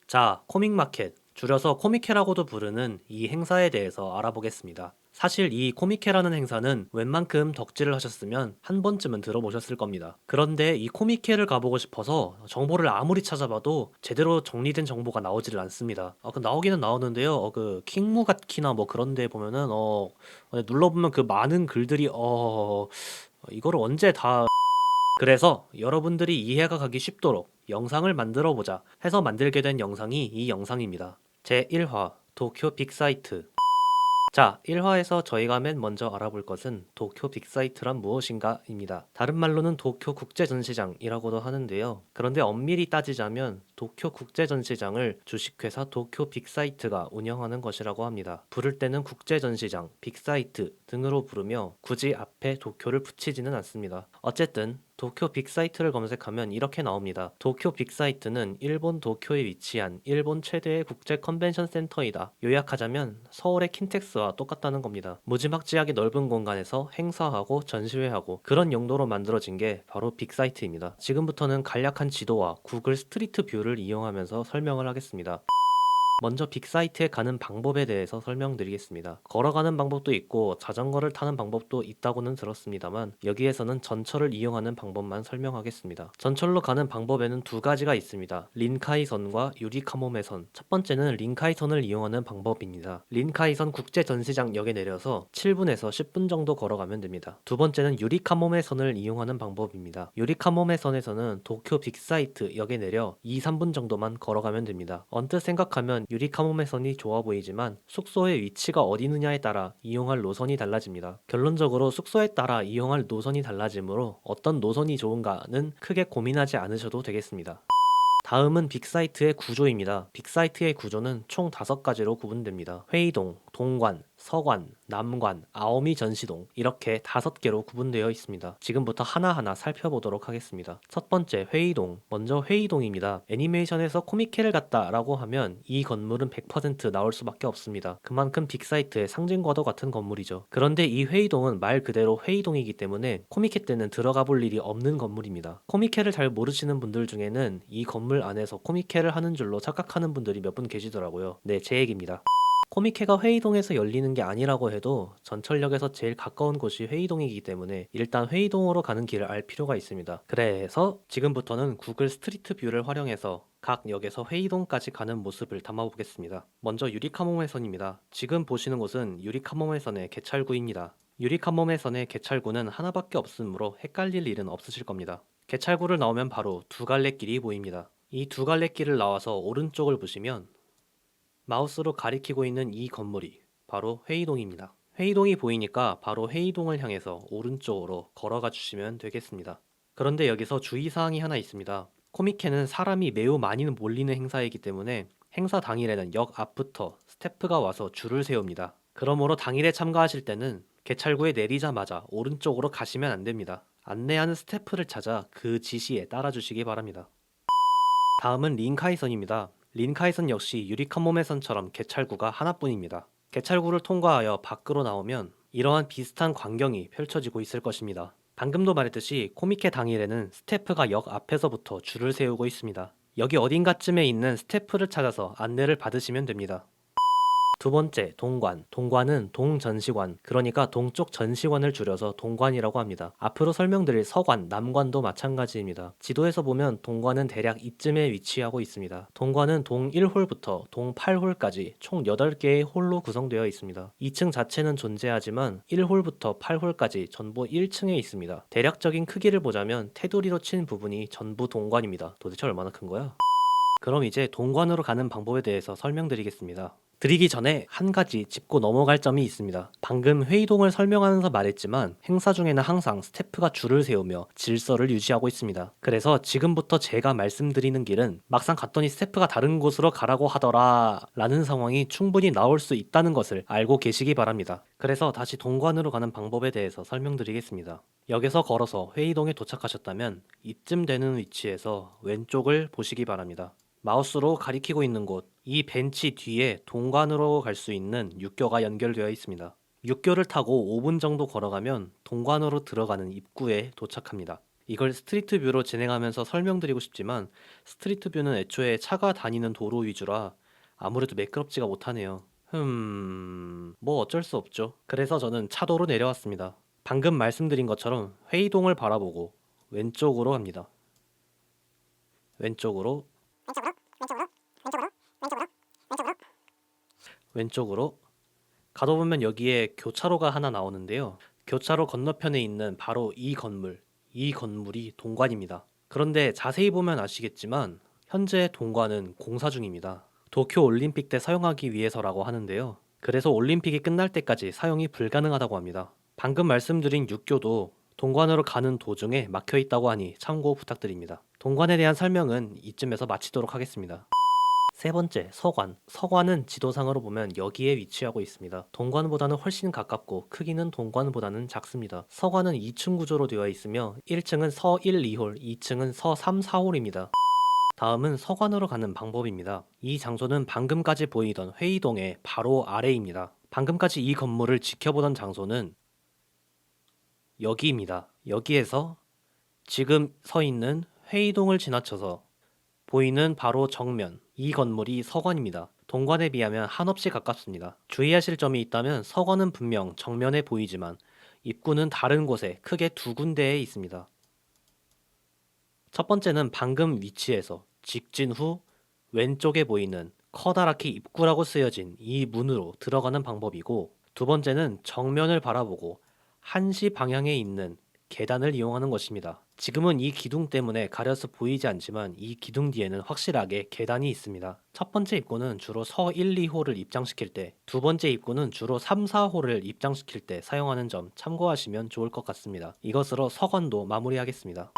자, 코믹마켓, 줄여서 코미케라고도 부르는 이 행사에 대해서 알아보겠습니다. 사실 이 코미케라는 행사는 웬만큼 덕질을 하셨으면 한 번쯤은 들어보셨을 겁니다. 그런데 이 코미케를 가보고 싶어서 정보를 아무리 찾아봐도 제대로 정리된 정보가 나오지를 않습니다. 나오기는 나오는데요. 킹무갓키나 뭐 그런 데 보면은 눌러보면 그 많은 글들이 이거를 언제 다 그래서 여러분들이 이해가 가기 쉽도록 영상을 만들어 보자 해서 만들게 된 영상이 이 영상입니다. 제1화 도쿄 빅사이트. 자, 1화에서 저희가 맨 먼저 알아볼 것은 도쿄 빅사이트란 무엇인가입니다. 다른 말로는 도쿄 국제전시장이라고도 하는데요. 그런데 엄밀히 따지자면 도쿄 국제전시장을 주식회사 도쿄 빅사이트가 운영하는 것이라고 합니다. 부를 때는 국제전시장, 빅사이트 등으로 부르며 굳이 앞에 도쿄를 붙이지는 않습니다. 어쨌든 도쿄 빅사이트를 검색하면 이렇게 나옵니다. 도쿄 빅사이트는 일본 도쿄에 위치한 일본 최대의 국제 컨벤션 센터이다. 요약하자면 서울의 킨텍스와 똑같다는 겁니다. 무지막지하게 넓은 공간에서 행사하고 전시회하고 그런 용도로 만들어진 게 바로 빅사이트입니다. 지금부터는 간략한 지도와 구글 스트리트 뷰를 이용하면서 설명을 하겠습니다. 먼저 빅사이트에 가는 방법에 대해서 설명드리겠습니다. 걸어가는 방법도 있고 자전거를 타는 방법도 있다고는 들었습니다만 여기에서는 전철을 이용하는 방법만 설명하겠습니다. 전철로 가는 방법에는 두 가지가 있습니다. 린카이선과 유리카모메선. 첫 번째는 린카이선을 이용하는 방법입니다. 린카이선 국제전시장역에 내려서 7분에서 10분 정도 걸어가면 됩니다. 두 번째는 유리카모메선을 이용하는 방법입니다. 유리카모메선에서는 도쿄 빅사이트 역에 내려 2, 3분 정도만 걸어가면 됩니다. 언뜻 생각하면 유리카모메선이 좋아 보이지만 숙소의 위치가 어디느냐에 따라 이용할 노선이 달라집니다. 결론적으로 숙소에 따라 이용할 노선이 달라지므로 어떤 노선이 좋은가는 크게 고민하지 않으셔도 되겠습니다. 다음은 빅사이트의 구조입니다. 빅사이트의 구조는 총 5가지로 구분됩니다. 회의동, 동관, 서관, 남관, 아오미 전시동 이렇게 5개로 구분되어 있습니다. 지금부터 하나하나 살펴보도록 하겠습니다. 첫 번째 회의동, 먼저 회의동입니다. 애니메이션에서 코미케를 갔다 라고 하면 이 건물은 100% 나올 수밖에 없습니다. 그만큼 빅사이트의 상징과도 같은 건물이죠. 그런데 이 회의동은 말 그대로 회의동이기 때문에 코미케 때는 들어가 볼 일이 없는 건물입니다. 코미케를 잘 모르시는 분들 중에는 이 건물 안에서 코미케를 하는 줄로 착각하는 분들이 몇 분 계시더라고요. 네, 제 얘기입니다. 코미케가 회의동에서 열리는 게 아니라고 해도 전철역에서 제일 가까운 곳이 회의동이기 때문에 일단 회의동으로 가는 길을 알 필요가 있습니다. 그래서 지금부터는 구글 스트리트 뷰를 활용해서 각 역에서 회의동까지 가는 모습을 담아보겠습니다. 먼저 유리카모메선입니다. 지금 보시는 곳은 유리카모메선의 개찰구입니다. 유리카모메선의 개찰구는 하나밖에 없으므로 헷갈릴 일은 없으실 겁니다. 개찰구를 나오면 바로 두 갈래 길이 보입니다. 이 두 갈래 길을 나와서 오른쪽을 보시면 마우스로 가리키고 있는 이 건물이 바로 회의동입니다. 회의동이 보이니까 바로 회의동을 향해서 오른쪽으로 걸어가 주시면 되겠습니다. 그런데 여기서 주의사항이 하나 있습니다. 코미케는 사람이 매우 많이 몰리는 행사이기 때문에 행사 당일에는 역 앞부터 스태프가 와서 줄을 세웁니다. 그러므로 당일에 참가하실 때는 개찰구에 내리자마자 오른쪽으로 가시면 안 됩니다. 안내하는 스태프를 찾아 그 지시에 따라주시기 바랍니다. 다음은 린카이선입니다. 린카이선 역시 유리칸몸해선처럼 개찰구가 하나뿐입니다. 개찰구를 통과하여 밖으로 나오면 이러한 비슷한 광경이 펼쳐지고 있을 것입니다. 방금도 말했듯이 코미케 당일에는 스태프가 역 앞에서부터 줄을 세우고 있습니다. 여기 어딘가쯤에 있는 스태프를 찾아서 안내를 받으시면 됩니다. 두 번째, 동관. 동관은 동전시관, 그러니까 동쪽 전시관을 줄여서 동관이라고 합니다. 앞으로 설명드릴 서관, 남관도 마찬가지입니다. 지도에서 보면 동관은 대략 이쯤에 위치하고 있습니다. 동관은 동 1홀부터 동 8홀까지 총 8개의 홀로 구성되어 있습니다. 2층 자체는 존재하지만 1홀부터 8홀까지 전부 1층에 있습니다. 대략적인 크기를 보자면 테두리로 친 부분이 전부 동관입니다. 도대체 얼마나 큰 거야? 그럼 이제 동관으로 가는 방법에 대해서 설명드리겠습니다. 드리기 전에 한 가지 짚고 넘어갈 점이 있습니다. 방금 회의동을 설명하면서 말했지만 행사 중에는 항상 스태프가 줄을 세우며 질서를 유지하고 있습니다. 그래서 지금부터 제가 말씀드리는 길은 막상 갔더니 스태프가 다른 곳으로 가라고 하더라 라는 상황이 충분히 나올 수 있다는 것을 알고 계시기 바랍니다. 그래서 다시 동관으로 가는 방법에 대해서 설명드리겠습니다. 역에서 걸어서 회의동에 도착하셨다면 이쯤 되는 위치에서 왼쪽을 보시기 바랍니다. 마우스로 가리키고 있는 곳, 이 벤치 뒤에 동관으로 갈 수 있는 육교가 연결되어 있습니다. 육교를 타고 5분 정도 걸어가면 동관으로 들어가는 입구에 도착합니다. 이걸 스트리트 뷰로 진행하면서 설명드리고 싶지만 스트리트 뷰는 애초에 차가 다니는 도로 위주라 아무래도 매끄럽지가 못하네요. 뭐 어쩔 수 없죠. 그래서 저는 차도로 내려왔습니다. 방금 말씀드린 것처럼 회의동을 바라보고 왼쪽으로 갑니다. 왼쪽으로, 왼쪽으로 가다 보면 여기에 교차로가 하나 나오는데요. 교차로 건너편에 있는 바로 이 건물이 동관입니다. 그런데 자세히 보면 아시겠지만 현재 동관은 공사 중입니다. 도쿄 올림픽 때 사용하기 위해서라고 하는데요. 그래서 올림픽이 끝날 때까지 사용이 불가능하다고 합니다. 방금 말씀드린 육교도 동관으로 가는 도중에 막혀 있다고 하니 참고 부탁드립니다. 동관에 대한 설명은 이쯤에서 마치도록 하겠습니다. 세 번째, 서관. 서관은 지도상으로 보면 여기에 위치하고 있습니다. 동관보다는 훨씬 가깝고 크기는 동관보다는 작습니다. 서관은 2층 구조로 되어 있으며 1층은 서 1, 2홀, 2층은 서 3, 4홀입니다. 다음은 서관으로 가는 방법입니다. 이 장소는 방금까지 보이던 회의동의 바로 아래입니다. 방금까지 이 건물을 지켜보던 장소는 여기입니다. 여기에서 지금 서 있는 회의동을 지나쳐서 보이는 바로 정면, 이 건물이 서관입니다. 동관에 비하면 한없이 가깝습니다. 주의하실 점이 있다면 서관은 분명 정면에 보이지만 입구는 다른 곳에 크게 두 군데에 있습니다. 첫 번째는 방금 위치에서 직진 후 왼쪽에 보이는 커다랗게 입구라고 쓰여진 이 문으로 들어가는 방법이고, 두 번째는 정면을 바라보고 한시 방향에 있는 계단을 이용하는 것입니다. 지금은 이 기둥 때문에 가려서 보이지 않지만 이 기둥 뒤에는 확실하게 계단이 있습니다. 첫 번째 입구는 주로 서 1, 2호를 입장시킬 때, 두 번째 입구는 주로 3, 4호를 입장시킬 때 사용하는 점 참고하시면 좋을 것 같습니다. 이것으로 서관도 마무리하겠습니다.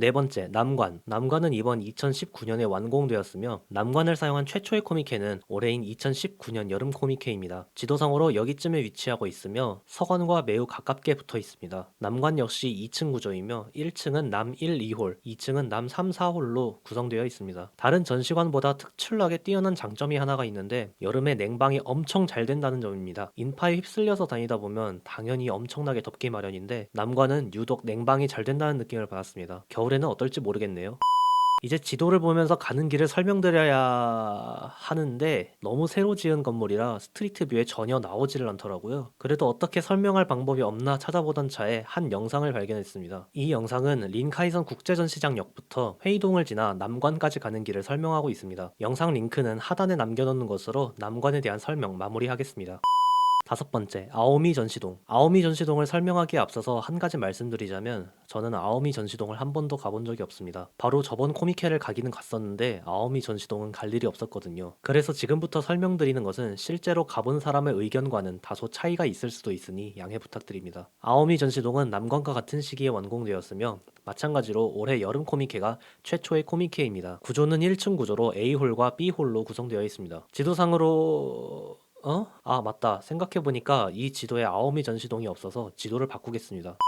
네 번째, 남관. 남관은 이번 2019년에 완공되었으며 남관을 사용한 최초의 코미케는 올해인 2019년 여름 코미케입니다. 지도상으로 여기쯤에 위치하고 있으며 서관과 매우 가깝게 붙어 있습니다. 남관 역시 2층 구조이며 1층은 남 1, 2홀, 2층은 남 3, 4홀로 구성되어 있습니다. 다른 전시관보다 특출나게 뛰어난 장점이 하나가 있는데 여름에 냉방이 엄청 잘 된다는 점입니다. 인파에 휩쓸려서 다니다 보면 당연히 엄청나게 덥기 마련인데 남관은 유독 냉방이 잘 된다는 느낌을 받았습니다. 겨울에는 어떨지 모르겠네요. 이제 지도를 보면서 가는 길을 설명드려야 하는데 너무 새로 지은 건물이라 스트리트 뷰에 전혀 나오지를 않더라고요. 그래도 어떻게 설명할 방법이 없나 찾아보던 차에 한 영상을 발견했습니다. 이 영상은 린카이선 국제전시장역부터 회의동을 지나 남관까지 가는 길을 설명하고 있습니다. 영상 링크는 하단에 남겨놓는 것으로 남관에 대한 설명 마무리하겠습니다. 다섯 번째, 아오미 전시동. 아오미 전시동을 설명하기에 앞서서 한 가지 말씀드리자면 저는 아오미 전시동을 한 번도 가본 적이 없습니다. 바로 저번 코미케를 가기는 갔었는데 아오미 전시동은 갈 일이 없었거든요. 그래서 지금부터 설명드리는 것은 실제로 가본 사람의 의견과는 다소 차이가 있을 수도 있으니 양해 부탁드립니다. 아오미 전시동은 남관과 같은 시기에 완공되었으며 마찬가지로 올해 여름 코미케가 최초의 코미케입니다. 구조는 1층 구조로 A홀과 B홀로 구성되어 있습니다. 지도상으로 맞다. 생각해보니까 이 지도에 아오미 전시동이 없어서 지도를 바꾸겠습니다.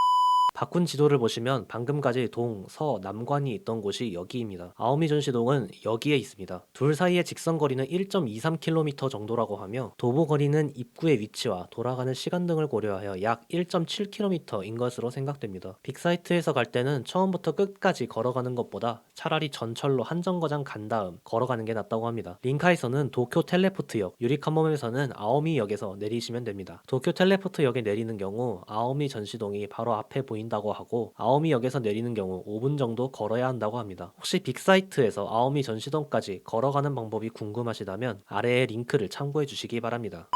바꾼 지도를 보시면 방금까지 동, 서, 남관이 있던 곳이 여기입니다. 아오미 전시동은 여기에 있습니다. 둘 사이의 직선거리는 1.23km 정도라고 하며 도보거리는 입구의 위치와 돌아가는 시간 등을 고려하여 약 1.7km인 것으로 생각됩니다. 빅사이트에서 갈 때는 처음부터 끝까지 걸어가는 것보다 차라리 전철로 한 정거장 간 다음 걸어가는 게 낫다고 합니다. 린카에서는 도쿄 텔레포트역, 유리칸몸에서는 아오미역에서 내리시면 됩니다. 도쿄 텔레포트역에 내리는 경우 아오미 전시동이 바로 앞에 보인다고 하고 아오미역에서 내리는 경우 5분 정도 걸어야 한다고 합니다. 혹시 빅사이트에서 아오미 전시동까지 걸어가는 방법이 궁금하시다면 아래의 링크를 참고해 주시기 바랍니다.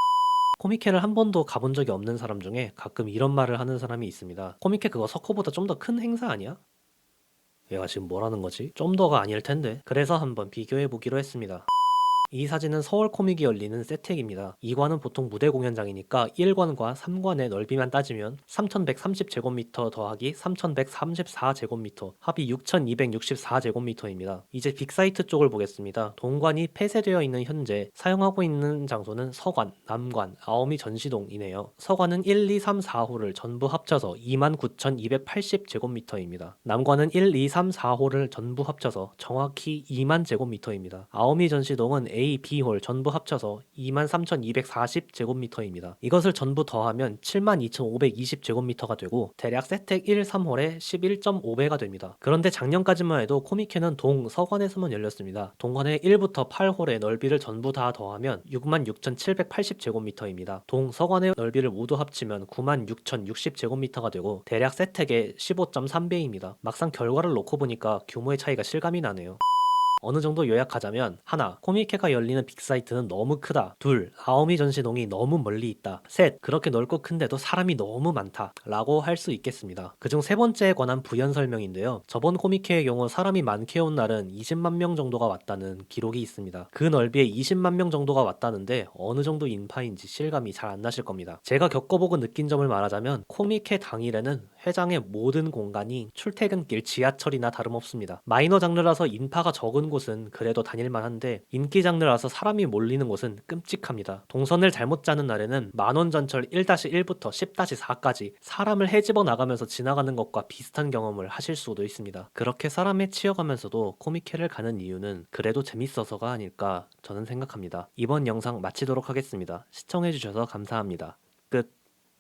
코미케를 한 번도 가본 적이 없는 사람 중에 가끔 이런 말을 하는 사람이 있습니다. 코미케 그거 서코보다 좀 더 큰 행사 아니야? 얘가 지금 뭐라는 거지? 좀 더가 아닐 텐데. 그래서 한번 비교해 보기로 했습니다. 이 사진은 서울 코믹이 열리는 세택입니다. 2관은 보통 무대 공연장이니까 1관과 3관의 넓이만 따지면 3130제곱미터 더하기 3134제곱미터 합이 6264제곱미터입니다. 이제 빅사이트 쪽을 보겠습니다. 동관이 폐쇄되어 있는 현재 사용하고 있는 장소는 서관, 남관, 아오미 전시동이네요. 서관은 1, 2, 3, 4호를 전부 합쳐서 29,280제곱미터입니다. 남관은 1, 2, 3, 4호를 전부 합쳐서 정확히 2만 제곱미터입니다. 아오미 전시동은 A, B홀 전부 합쳐서 23,240제곱미터입니다. 이것을 전부 더하면 72,520제곱미터가 되고 대략 세택 1, 3홀에 11.5배가 됩니다. 그런데 작년까지만 해도 코미케는 동, 서관에서만 열렸습니다. 동관의 1부터 8홀의 넓이를 전부 다 더하면 66,780제곱미터입니다. 동, 서관의 넓이를 모두 합치면 96,060제곱미터가 되고 대략 세택의 15.3배입니다. 막상 결과를 놓고 보니까 규모의 차이가 실감이 나네요. 어느 정도 요약하자면 하나, 코미케가 열리는 빅사이트는 너무 크다. 둘, 아오미 전시동이 너무 멀리 있다. 셋, 그렇게 넓고 큰데도 사람이 너무 많다. 라고 할 수 있겠습니다. 그중 세 번째에 관한 부연 설명인데요. 저번 코미케의 경우 사람이 많게 온 날은 20만 명 정도가 왔다는 기록이 있습니다. 그 넓이에 20만 명 정도가 왔다는데 어느 정도 인파인지 실감이 잘 안 나실 겁니다. 제가 겪어보고 느낀 점을 말하자면 코미케 당일에는 회장의 모든 공간이 출퇴근길 지하철이나 다름없습니다. 마이너 장르라서 인파가 적은 곳은 그래도 다닐만 한데 인기 장르라서 사람이 몰리는 곳은 끔찍합니다. 동선을 잘못 짜는 날에는 만원 전철 1-1부터 10-4까지 사람을 헤집어 나가면서 지나가는 것과 비슷한 경험을 하실 수도 있습니다. 그렇게 사람에 치여가면서도 코미케를 가는 이유는 그래도 재밌어서가 아닐까 저는 생각합니다. 이번 영상 마치도록 하겠습니다. 시청해주셔서 감사합니다. 끝.